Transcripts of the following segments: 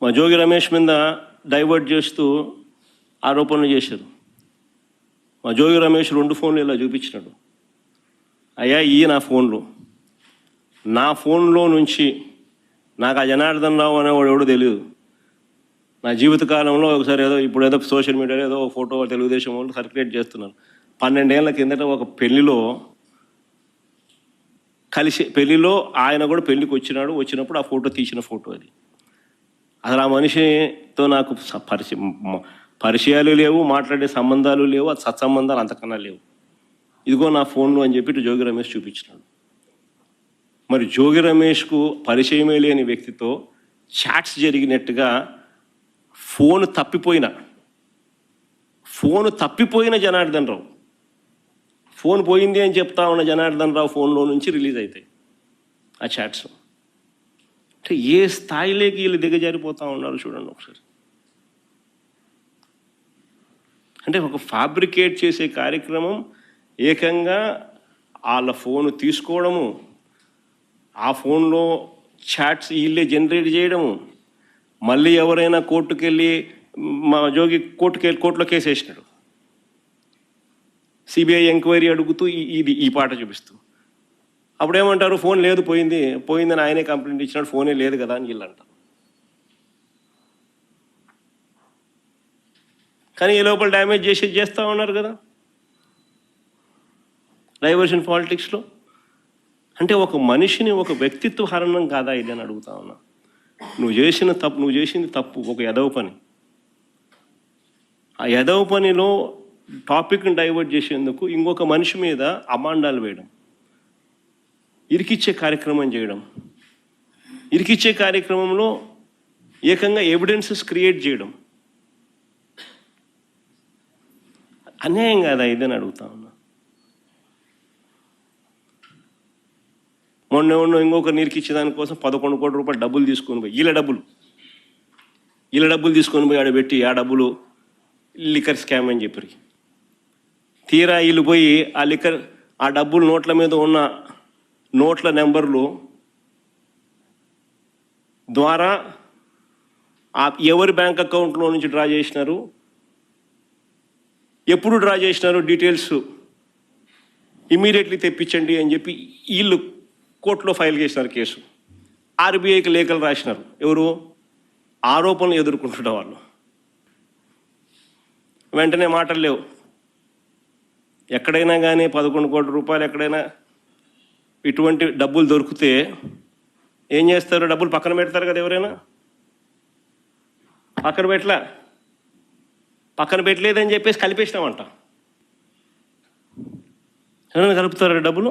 మా జోగి రమేష్ మీద డైవర్ట్ చేస్తూ ఆరోపణలు చేశారు. మా జోగి రమేష్ 2 ఫోన్లు ఇలా చూపించినాడు. అయ్యా ఈ నా ఫోన్లో నుంచి నాకు ఆ జనార్దన్ రావు అనేవాడు ఎవడో తెలియదు. నా జీవితకాలంలో ఒకసారి ఇప్పుడు ఏదో సోషల్ మీడియాలో ఏదో ఒక ఫోటో తెలుగుదేశం వాళ్ళు సర్క్యులేట్ చేస్తున్నారు. 12 ఏళ్ల కిందట ఒక పెళ్లిలో ఆయన కూడా పెళ్లికి వచ్చినప్పుడు ఆ ఫోటో తీసిన ఫోటో అది. అసలు ఆ మనిషితో నాకు పరిచయాలు లేవు, మాట్లాడే సంబంధాలు లేవు, అది సత్సంబంధాలు అంతకన్నా లేవు. ఇదిగో నా ఫోన్లు అని చెప్పి జోగి రమేష్ చూపించినాడు. మరి జోగి రమేష్కు పరిచయమే లేని వ్యక్తితో చాట్స్ జరిగినట్టుగా ఫోను తప్పిపోయిన జనార్దన్ రావు, ఫోన్ పోయింది అని చెప్తా ఉన్న జనార్దన్ రావు ఫోన్లో నుంచి రిలీజ్ అవుతాయి ఆ చాట్స్. అంటే ఏ స్థాయిలోకి వీళ్ళు దిగజారిపోతూ ఉన్నారు చూడండి ఒకసారి. అంటే ఒక ఫ్యాబ్రికేట్ చేసే కార్యక్రమం, ఏకంగా వాళ్ళ ఫోను తీసుకోవడము, ఆ ఫోన్లో చాట్స్ వీళ్ళే జనరేట్ చేయడము, మళ్ళీ ఎవరైనా కోర్టుకెళ్ళి మా జోగి కోర్టులో కేసు వేసినాడు, సిబిఐ ఎంక్వైరీ అడుగుతూ ఈ పాట చూపిస్తూ. అప్పుడు ఏమంటారు, ఫోన్ లేదు పోయిందని ఆయనే కంప్లైంట్ ఇచ్చినాడు, ఫోనే లేదు కదా అని వీళ్ళు అంటారు. కానీ ఈ లోపల డ్యామేజ్ చేస్తూ ఉన్నారు కదా డైవర్షన్ పాలిటిక్స్లో. అంటే ఒక మనిషిని, ఒక వ్యక్తిత్వ హరణం కాదా ఇది అని అడుగుతా ఉన్నా. నువ్వు చేసింది తప్పు, ఒక ఎదవ పని. ఆ ఎదవ పనిలో టాపిక్ని డైవర్ట్ చేసేందుకు ఇంకొక మనిషి మీద అమాండాలు వేయడం, ఇరికిచ్చే కార్యక్రమం చేయడం, ఇరికిచ్చే కార్యక్రమంలో ఏకంగా ఎవిడెన్సెస్ క్రియేట్ చేయడం అన్యాయం కాదా ఇదని అడుగుతా ఉన్నా. మొన్న ఇంకొక నీరుకిచ్చే దానికోసం 11 కోట్ల రూపాయలు డబ్బులు తీసుకొని పోయి, వీళ్ళ డబ్బులు తీసుకొని పోయి ఆడబెట్టి ఆ డబ్బులు లిక్కర్ స్కామ్ అని చెప్పి తీరా వీళ్ళు పోయి ఆ డబ్బులు నోట్ల మీద ఉన్న నోట్ల నెంబర్లు ద్వారా ఎవరి బ్యాంక్ అకౌంట్లో నుంచి డ్రా చేసినారు, ఎప్పుడు డ్రా చేసినారు డీటెయిల్స్ ఇమీడియట్లీ తెప్పించండి అని చెప్పి వీళ్ళు కోర్టులో ఫైల్ చేసినారు కేసు. ఆర్బీఐకి లేఖలు రాసినారు. ఎవరు? ఆరోపణలు ఎదుర్కొంటున్న వాళ్ళు. వెంటనే మాటలు లేవు. ఎక్కడైనా కానీ 11 కోట్ల రూపాయలు ఎక్కడైనా ఇటువంటి డబ్బులు దొరికితే ఏం చేస్తారు? డబ్బులు పక్కన పెడతారు కదా ఎవరైనా. పక్కన పెట్టలేదని చెప్పేసి కలిపేసినామంట. ఎవరైనా కలుపుతారా డబ్బులు?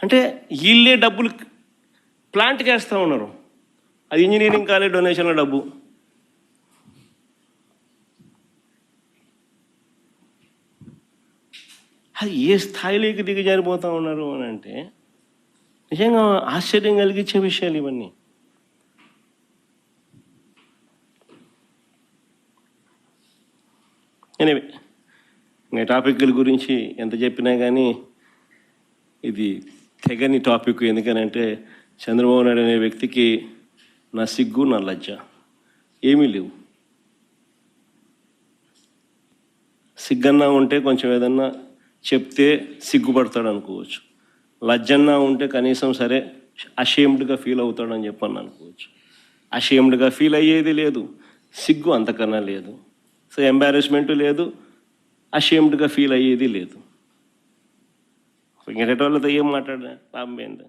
అంటే వీళ్ళే డబ్బులు ప్లాంట్కి వేస్తూ ఉన్నారు. అది ఇంజనీరింగ్ కాలేజ్ డొనేషన్ల డబ్బు. అది ఏ స్థాయిలోకి దిగజారిపోతూ ఉన్నారు అని అంటే నిజంగా ఆశ్చర్యం కలిగించే విషయాలు ఇవన్నీ. ఎనివే, ఇంకా టాపిక్ల గురించి ఎంత చెప్పినా కానీ ఇది తెగని టాపిక్. ఎందుకనంటే చంద్రబాబు నాయుడు అనే వ్యక్తికి నా సిగ్గు, నా లజ్జ ఏమీ లేవు. సిగ్గన్నా ఉంటే కొంచెం ఏదన్నా చెప్తే సిగ్గుపడతాడు అనుకోవచ్చు. లజ్జన్నా ఉంటే కనీసం సరే అషేమ్డ్గా ఫీల్ అవుతాడని చెప్పని అనుకోవచ్చు. అషేమ్డ్గా ఫీల్ అయ్యేది లేదు, సిగ్గు అంతకన్నా లేదు. సో ఎంబారెస్మెంట్ లేదు, అషేమ్డ్గా ఫీల్ అయ్యేది లేదు. ఇంకెటోళ్ళతో ఏం మాట్లాడా లాభం ఏంటి?